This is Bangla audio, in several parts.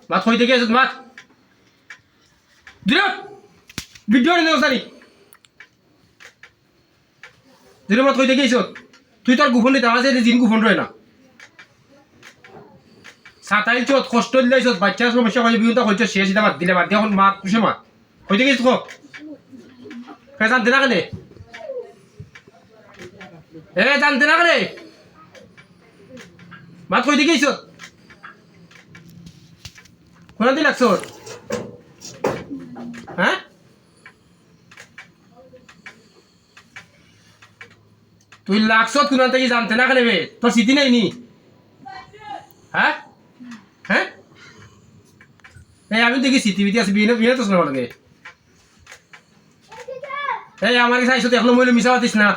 মাত কই থেকে আছিস মাত দিল ভিডিও নিয়ে ওসানি দিল মাত কই থেকে আছিস তুই তোর গোপন দিতে আছে জিন গোপন রয় না সাতাইল চোত কষ্ট দিলাইছ বাচ্চার সমস্যা কই বিউটা কইছ শেষ দিতে বাদ দিলে বাদ দিয়ে এখন মাত কুছে মাত কই থেকে আছিস কে জানতে না কেনে জানতে না কেনে মাত কই থেকে আছিস কোন দিন লাগছ হ্যাঁ তুই লাগছ কোন থেকে জানতে না কেন তোর স্মৃতি নাই নি হ্যাঁ হ্যাঁ এই আমি দেখি স্মৃতি বিতি আছে বিয়ে বিয়ে তো শোনা লাগে এই আমার কাছে আইসো এখনো মইলে মিশা পাতিস না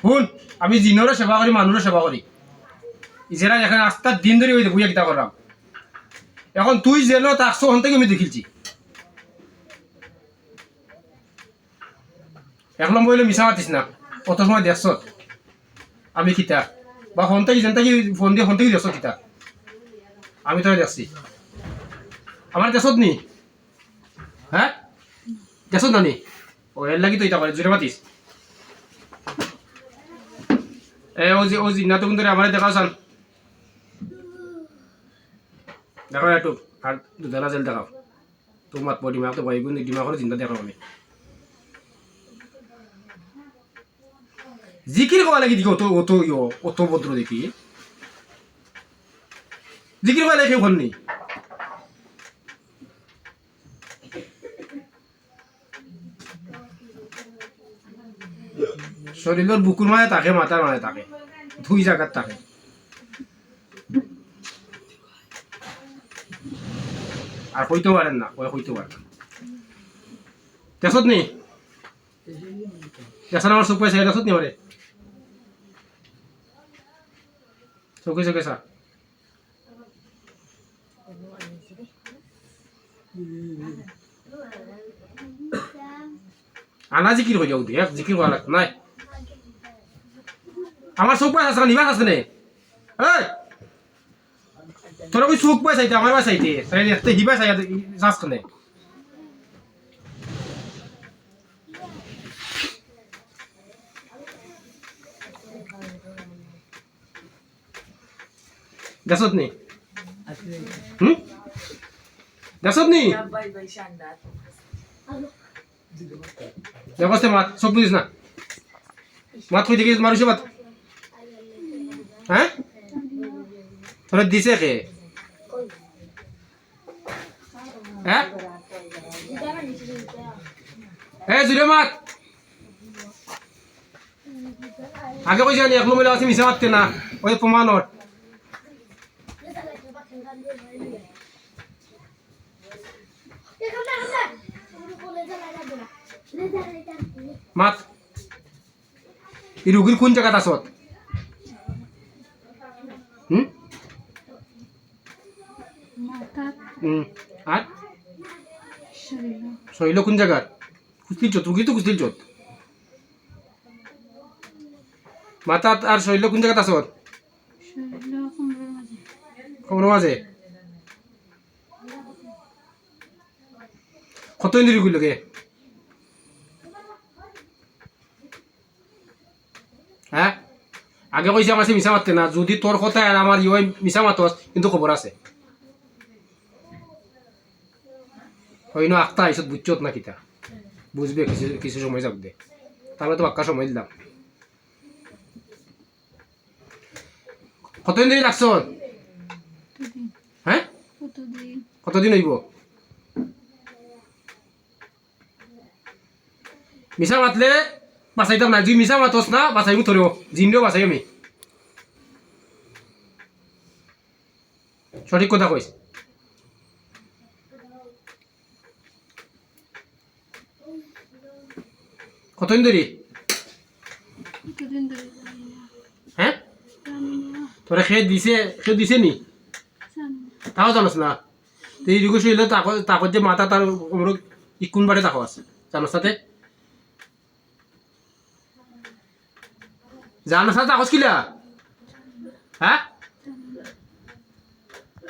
শুন আমি জিনেরও সেবা করি মানুষেরও সেবা করি ইসেরা এখানে আস্তার দিন ধরে ওই বুঝে কিতা করলাম এখন তুই যেন তাকছো ওখান থেকে আমি দেখিলছি এক নম্বর হইলে মিশা পাতিস না কত সময় দেখছ আমি কিতা বা ফোন থেকে যেন থেকে ফোন দিয়ে ফোন থেকে দেখছ কিতা আমি তোরা দেখছি আমার দেশত নি হ্যাঁ দেশত নানি ও এর লাগি তো ইতা করে জোরে পাতিস ও জিন্না তো কিন্তু আমার দেখাও চান দেখো একটু আর দুধারা জেল দেখাও তো মাত পড়ি মা তো ভাইগুন ডিমা করে জিন্দা দেখাও আমি জিকির করা লাগি দেখি অত ভদ্র দেখি জিকির করা লাগে কেউ নেই শরীরের বুকুর মায়ে থাকে মাথার মায়ে থাকে দুই জায়গার থাকে আর হইতে পারেন না ওই হইতে পারেন না দেশত নেই দেশত আমার চোখ পাইছে দেশত নেই মানে চোখে চোখে চা আনা জিকির হয়ে যাও দেখ জিকির করা লাগতো নাই আমার চোখ পাইছে নিবাস আছে নে তোরা ওই চোখ পাইছে আমার পাইছে দেখতে হিবা চাই চাষ করে দেশত নি দেশত নি দেখতে মাত চোখ বুঝিস না মাত কই দেখিস মানুষে মাত হ্যাঁ তোরা দিছে কে হ্যাঁ জুড়ে মাত আগে কই জানি এক নম্বর আছে মিশা মারতে না ওই প্রমাণর মাত এই রোগীর কোন জায়গাত আসত আর শরীর কোন জায়গার কুস্তিল চোত রুগী তো কুস্তিল চোত মাথাত আর শরীর কোন জায়গাত আসত কোমরের মাঝে কত ইন্দ্রিয় গুলো গে হ্যাঁ আগে কইছে আমার মিশা মারতে না যদি তোর কথা আর আমার ইয়ে মিশা মাতস কিন্তু খবর আছে হইন আখতা আইসত বুঝছত না কিতা বুঝবে কিছু কিছু সময় যাক দে তাহলে তো বাক্কা সময় দিলাম কতদিন ধরে লাগছ হ্যাঁ কতদিন হইব মিশা মাতলে বাঁচাইতাম না তুই মিশা মাতস না বাঁচাইমু তোরেও জিনরেও বাঁচাই আমি সঠিক কথা কইস কতদিন ধরে হ্যাঁ তোরা খেয়ে দিছে নি তাও জানোস না এই রুগী শরীরে তাকত যে মাথা তার কোমর ইকুন বাড়ে তাকো আছে জানোস সাথে জানোস না তাকস কিলা হ্যাঁ